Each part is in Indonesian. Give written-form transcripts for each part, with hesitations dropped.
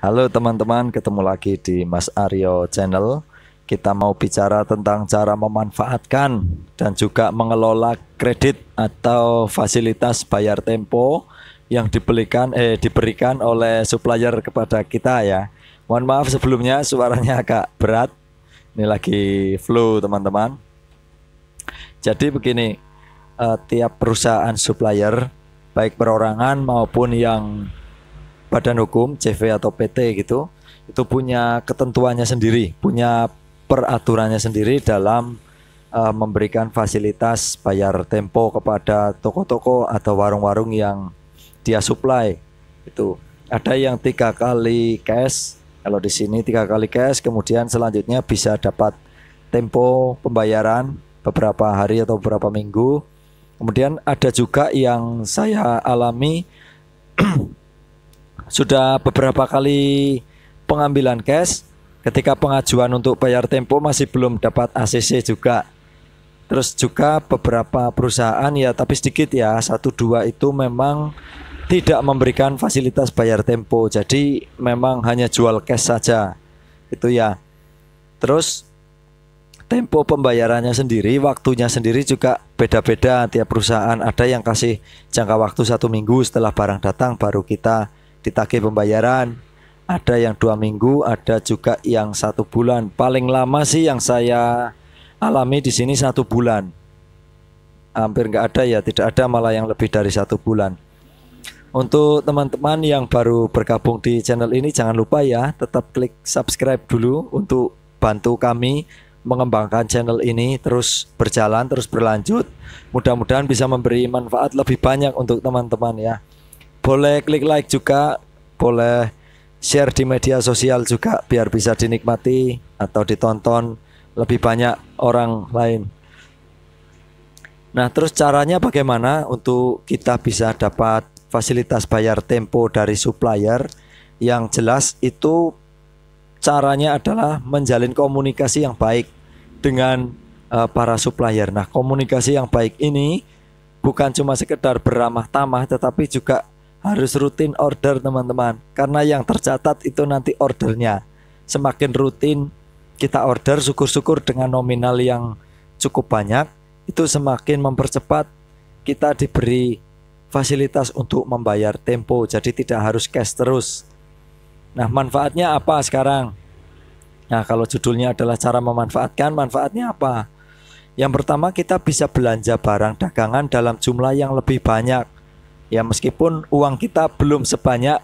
Halo teman-teman, ketemu lagi di Mas Aryo Channel. Kita mau bicara tentang cara memanfaatkan dan juga mengelola kredit atau fasilitas bayar tempo yang diberikan oleh supplier kepada kita ya. Mohon maaf sebelumnya suaranya agak berat. Ini lagi flu teman-teman. Jadi begini, tiap perusahaan supplier baik perorangan maupun yang badan hukum, CV atau PT gitu, itu punya ketentuannya sendiri, punya peraturannya sendiri dalam memberikan fasilitas bayar tempo kepada toko-toko atau warung-warung yang dia supply. Itu ada yang 3 kali cash, kalau di sini 3 kali cash, kemudian selanjutnya bisa dapat tempo pembayaran beberapa hari atau beberapa minggu. Kemudian ada juga yang saya alami sudah beberapa kali pengambilan cash, ketika pengajuan untuk bayar tempo masih belum dapat ACC juga. Terus juga beberapa perusahaan ya, tapi sedikit ya, 1-2 itu memang tidak memberikan fasilitas bayar tempo. Jadi memang hanya jual cash saja. Itu ya. Terus tempo pembayarannya sendiri, waktunya sendiri juga beda-beda tiap perusahaan. Ada yang kasih jangka waktu 1 minggu setelah barang datang baru kita ditagih pembayaran, ada yang 2 minggu, ada juga yang 1 bulan. Paling lama sih yang saya alami di sini 1 bulan. Hampir nggak ada ya, tidak ada malah yang lebih dari 1 bulan. Untuk teman-teman yang baru bergabung di channel ini, jangan lupa ya, tetap klik subscribe dulu untuk bantu kami mengembangkan channel ini terus berjalan, terus berlanjut. Mudah-mudahan bisa memberi manfaat lebih banyak untuk teman-teman ya. Boleh klik like juga, boleh share di media sosial juga biar bisa dinikmati atau ditonton lebih banyak orang lain. Nah, terus caranya bagaimana untuk kita bisa dapat fasilitas bayar tempo dari supplier? Yang jelas itu caranya adalah menjalin komunikasi yang baik dengan para supplier. Nah, komunikasi yang baik ini bukan cuma sekedar beramah tamah, tetapi juga harus rutin order teman-teman, karena yang tercatat itu nanti ordernya. Semakin rutin kita order, syukur-syukur dengan nominal yang cukup banyak, itu semakin mempercepat kita diberi fasilitas untuk membayar tempo, jadi tidak harus cash terus. Nah, manfaatnya apa sekarang? Nah, kalau judulnya adalah cara memanfaatkan, manfaatnya apa? Yang pertama, kita bisa belanja barang dagangan dalam jumlah yang lebih banyak. Ya, meskipun uang kita belum sebanyak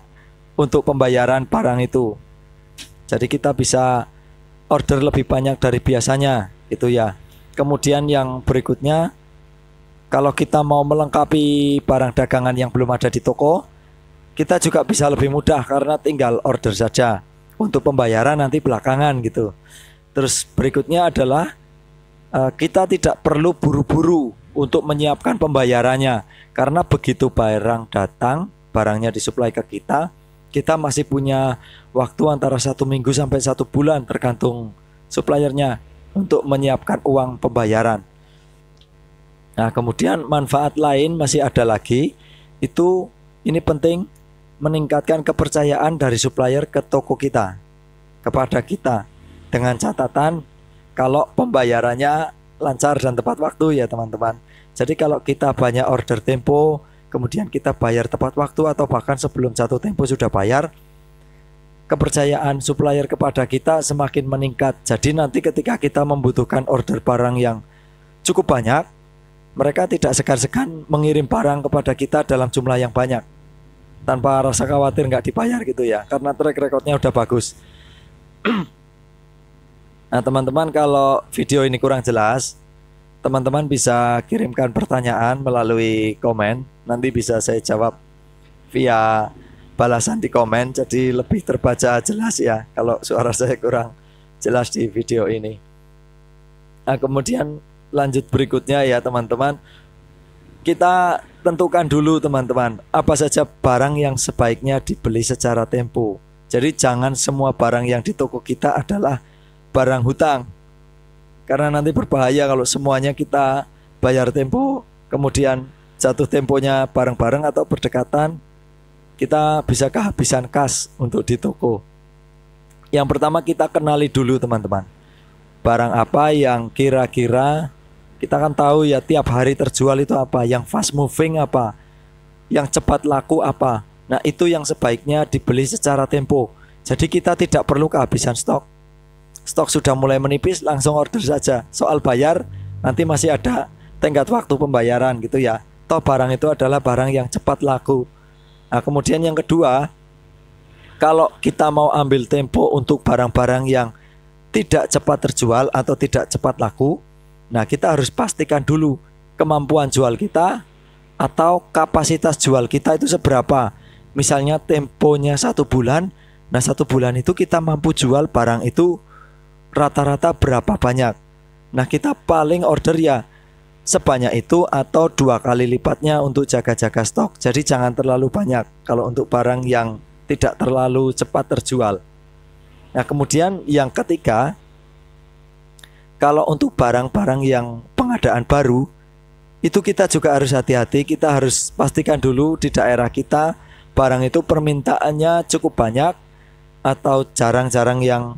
untuk pembayaran barang itu. Jadi kita bisa order lebih banyak dari biasanya, itu ya. Kemudian yang berikutnya, kalau kita mau melengkapi barang dagangan yang belum ada di toko, kita juga bisa lebih mudah karena tinggal order saja. Untuk pembayaran nanti belakangan gitu. Terus berikutnya adalah kita tidak perlu buru-buru untuk menyiapkan pembayarannya, karena begitu barang datang, barangnya disuplai ke kita, kita masih punya waktu antara 1 minggu sampai 1 bulan tergantung suppliernya untuk menyiapkan uang pembayaran. Nah, kemudian manfaat lain masih ada lagi, itu ini penting, meningkatkan kepercayaan dari supplier ke toko kita, kepada kita, dengan catatan kalau pembayarannya lancar dan tepat waktu ya teman-teman. Jadi kalau kita banyak order tempo, kemudian kita bayar tepat waktu atau bahkan sebelum jatuh tempo sudah bayar, kepercayaan supplier kepada kita semakin meningkat. Jadi nanti ketika kita membutuhkan order barang yang cukup banyak, mereka tidak segan-segan mengirim barang kepada kita dalam jumlah yang banyak tanpa rasa khawatir nggak dibayar gitu ya, karena track recordnya udah bagus. Nah teman-teman, kalau video ini kurang jelas, teman-teman bisa kirimkan pertanyaan melalui komen, nanti bisa saya jawab via balasan di komen, jadi lebih terbaca jelas ya kalau suara saya kurang jelas di video ini. Nah kemudian lanjut berikutnya ya teman-teman, kita tentukan dulu teman-teman, apa saja barang yang sebaiknya dibeli secara tempo. Jadi jangan semua barang yang di toko kita adalah barang hutang, karena nanti berbahaya kalau semuanya kita bayar tempo, kemudian jatuh temponya bareng-bareng atau berdekatan, kita bisa kehabisan kas untuk di toko. Yang pertama kita kenali dulu teman-teman, barang apa yang kira-kira kita kan tahu ya tiap hari terjual itu apa, yang fast moving apa, yang cepat laku apa. Nah itu yang sebaiknya dibeli secara tempo. Jadi kita tidak perlu kehabisan stok. Stok sudah mulai menipis, langsung order saja. Soal bayar nanti masih ada tenggat waktu pembayaran gitu ya. Toh barang itu adalah barang yang cepat laku. Nah kemudian yang kedua, kalau kita mau ambil tempo untuk barang-barang yang tidak cepat terjual atau tidak cepat laku, nah kita harus pastikan dulu kemampuan jual kita atau kapasitas jual kita itu seberapa. Misalnya temponya 1 bulan, nah 1 bulan itu kita mampu jual barang itu rata-rata berapa banyak. Nah kita paling order ya sebanyak itu atau 2 kali lipatnya untuk jaga-jaga stok. Jadi jangan terlalu banyak kalau untuk barang yang tidak terlalu cepat terjual. Nah kemudian yang ketiga, kalau untuk barang-barang yang pengadaan baru, itu kita juga harus hati-hati. Kita harus pastikan dulu di daerah kita barang itu permintaannya cukup banyak atau jarang-jarang yang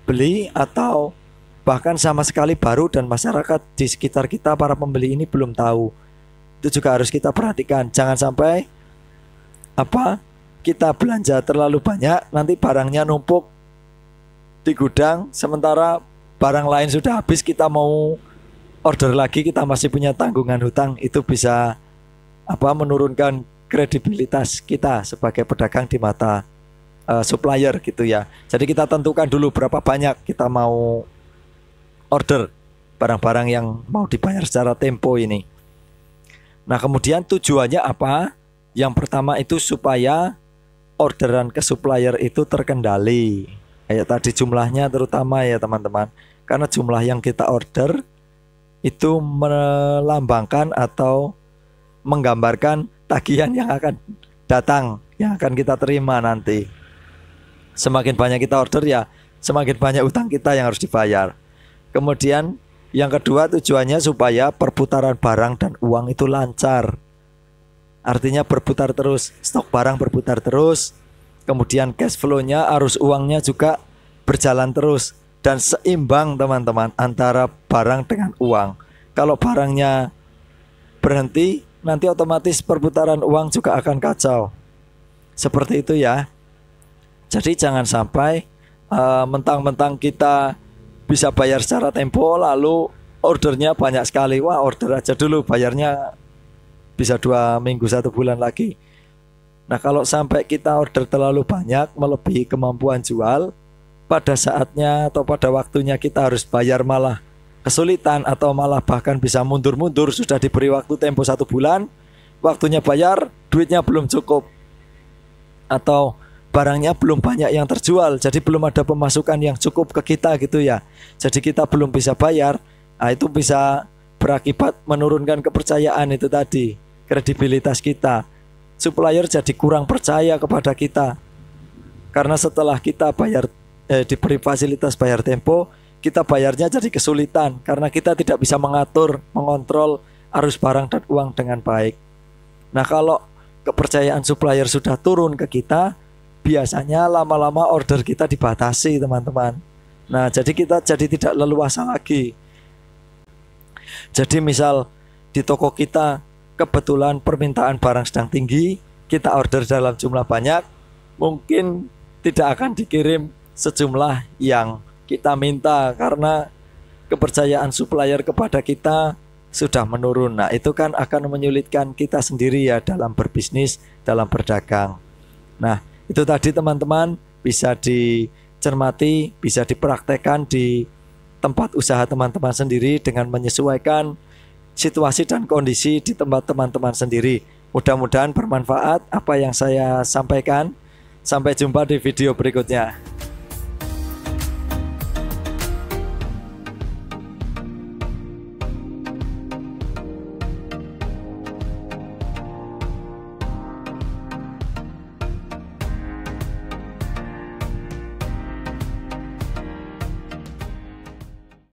beli, atau bahkan sama sekali baru dan masyarakat di sekitar kita, para pembeli ini belum tahu. Itu juga harus kita perhatikan. Jangan sampai kita belanja terlalu banyak, nanti barangnya numpuk di gudang, sementara barang lain sudah habis, kita mau order lagi, kita masih punya tanggungan hutang. Itu bisa menurunkan kredibilitas kita sebagai pedagang di mata supplier gitu ya. Jadi kita tentukan dulu berapa banyak kita mau order barang-barang yang mau dibayar secara tempo ini. Nah kemudian tujuannya apa? Yang pertama itu supaya orderan ke supplier itu terkendali. Kayak tadi jumlahnya terutama ya teman-teman. Karena jumlah yang kita order itu melambangkan atau menggambarkan tagihan yang akan datang, yang akan kita terima nanti. Semakin banyak kita order ya semakin banyak utang kita yang harus dibayar. Kemudian yang kedua tujuannya supaya perputaran barang dan uang itu lancar. Artinya berputar terus, stok barang berputar terus. Kemudian cash flow-nya, arus uangnya juga berjalan terus dan seimbang teman-teman antara barang dengan uang. Kalau barangnya berhenti, nanti otomatis perputaran uang juga akan kacau. Seperti itu ya. Jadi jangan sampai mentang-mentang kita bisa bayar secara tempo lalu ordernya banyak sekali. Wah order aja dulu, bayarnya bisa 2 minggu 1 bulan lagi. Nah kalau sampai kita order terlalu banyak melebihi kemampuan jual, pada saatnya atau pada waktunya kita harus bayar malah kesulitan atau malah bahkan bisa mundur-mundur. Sudah diberi waktu tempo 1 bulan, waktunya bayar, duitnya belum cukup, atau barangnya belum banyak yang terjual, jadi belum ada pemasukan yang cukup ke kita gitu ya. Jadi kita belum bisa bayar. Nah itu bisa berakibat menurunkan kepercayaan itu tadi, kredibilitas kita. Supplier jadi kurang percaya kepada kita. Karena setelah kita bayar diberi fasilitas bayar tempo, kita bayarnya jadi kesulitan karena kita tidak bisa mengatur, mengontrol arus barang dan uang dengan baik. Nah kalau kepercayaan supplier sudah turun ke kita, biasanya lama-lama order kita dibatasi teman-teman. Nah jadi kita jadi tidak leluasa lagi. Jadi misal di toko kita kebetulan permintaan barang sedang tinggi, kita order dalam jumlah banyak, mungkin tidak akan dikirim sejumlah yang kita minta karena kepercayaan supplier kepada kita sudah menurun. Nah itu kan akan menyulitkan kita sendiri ya dalam berbisnis, dalam berdagang. Nah itu tadi teman-teman bisa dicermati, bisa dipraktekkan di tempat usaha teman-teman sendiri dengan menyesuaikan situasi dan kondisi di tempat teman-teman sendiri. Mudah-mudahan bermanfaat apa yang saya sampaikan. Sampai jumpa di video berikutnya.